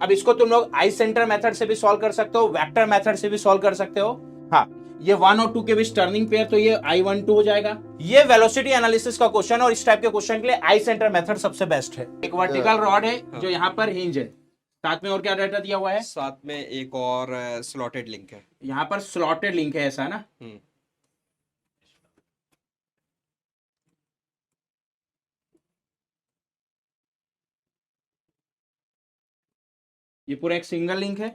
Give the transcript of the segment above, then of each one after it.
अब इसको तुम लोग आई सेंटर मेथड से भी सॉल्व कर सकते हो, वेक्टर मेथड से भी सॉल्व कर सकते हो। हाँ, ये 1 और 2 के बीच टर्निंग पेयर, तो ये I12 हो जाएगा। ये वेलोसिटी एनालिसिस का क्वेश्चन और इस टाइप के क्वेश्चन के लिए आई सेंटर मेथड सबसे बेस्ट है। एक वर्टिकल रॉड है जो यहाँ पर हिंज है, साथ में और क्या डाटा दिया हुआ है? साथ में एक और स्लॉटेड लिंक है। यहाँ पर स्लॉटेड लिंक है, ऐसा ना? ये पूरा एक सिंगल लिंक है,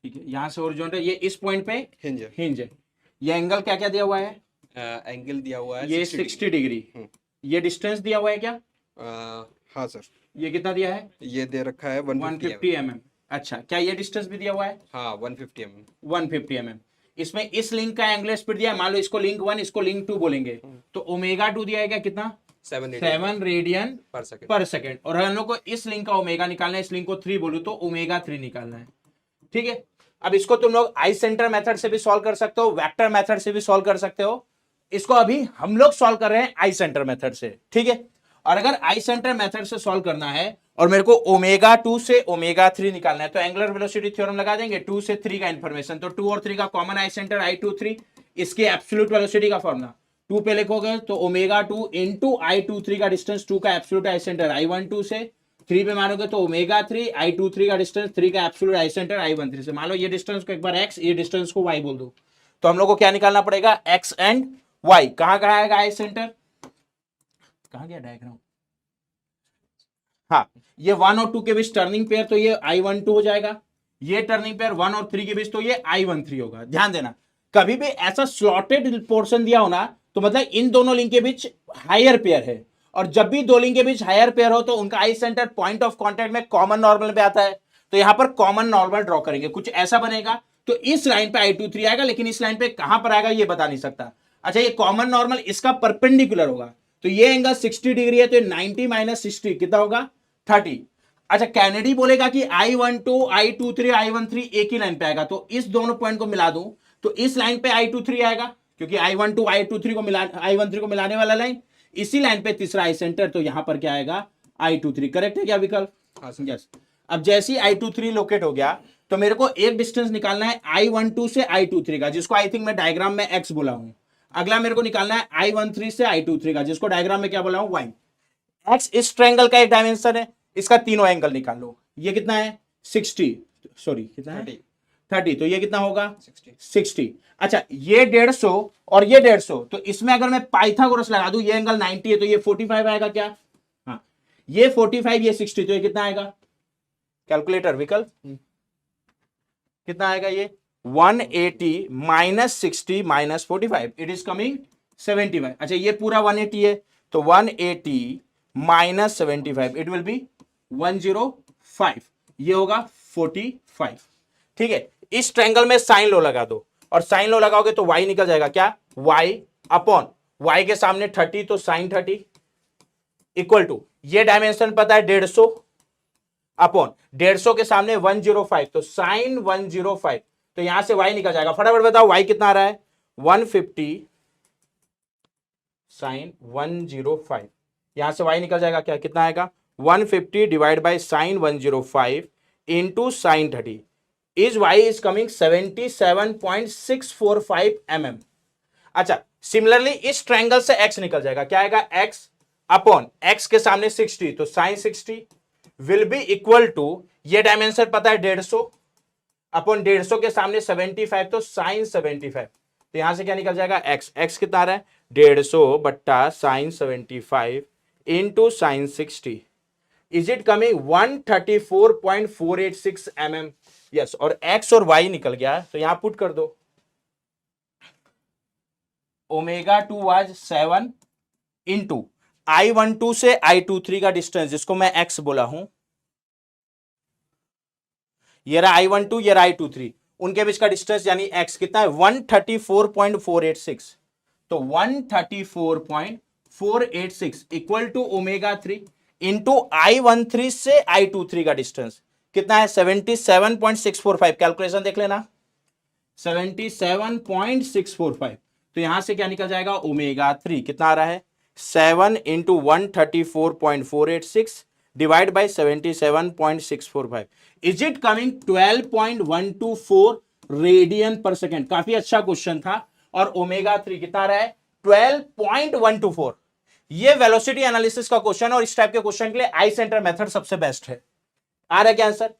ठीक है। यहाँ से हॉरिजॉन्टल, ये इस पॉइंट पे हिंज है। ये एंगल क्या क्या दिया हुआ है? एंगल दिया हुआ है ये 60 डिग्री। ये डिस्टेंस दिया हुआ है क्या? हाँ सर। ये कितना दिया है? ये दे रखा है 150 mm। अच्छा, क्या ये डिस्टेंस भी दिया हुआ है? हाँ 150 mm। 150 mm। इसमें इस लिंक का एंगुलर स्पीड दिया है, मान लो इसको लिंक 1, इसको लिंक 2 बोलेंगे, तो ओमेगा 2 दिया है क्या? कितना? 7 रेडियन पर सेकेंड। और हम लोग को इस लिंक का ओमेगा निकालना है, इस लिंक को 3 बोलूं तो ओमेगा 3 निकालना है, ठीक है। अब इसको तुम लोग आई सेंटर मेथड से भी सॉल्व कर सकते हो, वेक्टर मेथड से भी सॉल्व कर सकते हो। इसको अभी हम लोग सॉल्व कर रहे हैं आई सेंटर मेथड से, ठीक है। और अगर आई सेंटर मेथड से सॉल्व करना है और मेरे को ओमेगा 2 से ओमेगा 3 निकालना है, तो एंगुलर वेलोसिटी थ्योरम लगा देंगे। 2 से 3 का इंफॉर्मेशन, तो 2 और 3 का कॉमन आई सेंटर I23, इसके एब्सोल्यूट वेलोसिटी का फॉर्मूला 2 पे लिखोगे तो ओमेगा 2 इंटू I23 का डिस्टेंस, 2 का एब्सोल्यूट आई सेंटर I12 से, 3 पे मानोगे तो ओमेगा 3, I23 का डिस्टेंस, 3 का एब्सोल्यूट आई सेंटर I13 से। मान लो ये डिस्टेंस को एक बार x, ये डिस्टेंस को y बोल दो, तो हम लोग को क्या निकालना पड़ेगा? x and y। कहां कहां आएगा आई सेंटर? कहां गया डायग्राम? हाँ, ये 1 और 2 के बीच टर्निंग पेयर, तो ये I12 हो जाएगा। ये टर्निंग पेयर 1 और 3 के बीच, तो ये I13 होगा। ध्यान देना, कभी भी ऐसा स्लॉटेड पोर्शन दिया हो ना, तो मतलब इन दोनों लिंक के बीच हायर पेयर है, और जब भी दो लिंक के बीच हायर पेयर हो तो उनका आई सेंटर पॉइंट ऑफ कॉन्टेक्ट में कॉमन नॉर्मल पे आता है। तो यहां पर कॉमन नॉर्मल ड्रॉ करेंगे, कुछ ऐसा बनेगा। तो इस लाइन पे I23 आएगा, लेकिन इस लाइन पे कहां पर आएगा ये बता नहीं सकता। अच्छा, ये कॉमन नॉर्मल इसका परपेंडिकुलर होगा, तो ये एंगल 60 डिग्री है, तो 90 माइनस 60 कितना होगा? 30। अच्छा, कैनेडी बोलेगा कि I12, I23, I13 एक ही लाइन पे आएगा, तो इस दोनों पॉइंट को मिला दूं तो इस लाइन पे I23 आएगा, क्योंकि I12 I23 को मिला, I13 को मिलाने वाला लाइन, इसी लाइन पे तीसरा आई सेंटर, तो यहां पर क्या आएगा? I23। करेक्ट है क्या विकल्प? यस। अब जैसे ही I23 लोकेट हो गया, तो मेरे को एक डिस्टेंस निकालना है I12 से I23 का, जिसको आई थिंक मैं डायग्राम में x बोला हूं। अगला मेरे को निकालना है I13 से I23 का, जिसको डायग्राम में क्या बोला हूं? y। x इस ट्रायंगल का एक डायमेंशन है, इसका तीनों एंगल निकाल लो। ये कितना है? 60, सॉरी कितना है? 30। तो ये कितना होगा? 60। अच्छा, ये 150 और ये 150, तो इसमें अगर मैं पाइथागोरस लगा दूं, ये एंगल 90 है, तो ये 45 आएगा क्या? हाँ, ये 45, ये 60, तो ये कितना आएगा? कैलकुलेटर विकल्प कितना आएगा? ये 180 minus 60 minus 45, it is coming 75। अच्छा, ये पूरा 180 है, तो 180 माइनस 75, इट विल बी 105, ये होगा 45, ठीक है। इस ट्रायंगल में साइन लो लगा दो, और साइन लो लगाओगे तो y निकल जाएगा क्या? y अपॉन y के सामने 30, तो साइन 30 इक्वल टू, ये डायमेंशन पता है 150 अपॉन 150 के सामने 105, तो साइन 105, तो यहां से y निकल जाएगा। फटाफट बताओ y कितना आ रहा है? 150 साइन 105, यहां से y निकल जाएगा क्या? कितना आएगा? 150 divide by sine 105 into sine 30 is y is coming 77.645 mm। अच्छा, सिमिलरली इस ट्रायंगल से x निकल जाएगा, क्या आएगा? x अपॉन x के सामने 60, तो sine 60 will be equal to, ये डायमेंशन पता है 150 अपॉन 150 के सामने 75, तो साइन 75, तो यहां से क्या निकल जाएगा? x कितना आ रहा है? 150 बट्टा sine 75 into sine 60, is it coming 134.486 mm। Yes, और x और y निकल गया, तो यहां पुट कर दो। ओमेगा 2 वाज 7 इंटू I12 से I23 का डिस्टेंस, जिसको मैं x बोला हूं, ये रहा I12, ये रहा I23, उनके बीच का डिस्टेंस यानी x कितना है? 134.486, तो 134.486 equal to omega 3 into I13 से I23 का डिस्टेंस कितना है? 77.645। कैलकुलेशन देख लेना, 77.645, तो यहां से क्या निकल जाएगा? ओमेगा 3 कितना आ रहा है? 7 into 134.486 divide by 77.645, is it coming 12.124 radian पर सेकेंड। काफी अच्छा क्वेश्चन था। और ओमेगा 3 कितना रहा है 12.124। ये वेलोसिटी एनालिसिस का क्वेश्चन और इस टाइप के क्वेश्चन के लिए आई सेंटर मेथड सबसे बेस्ट है। आ रहा है क्या आंसर?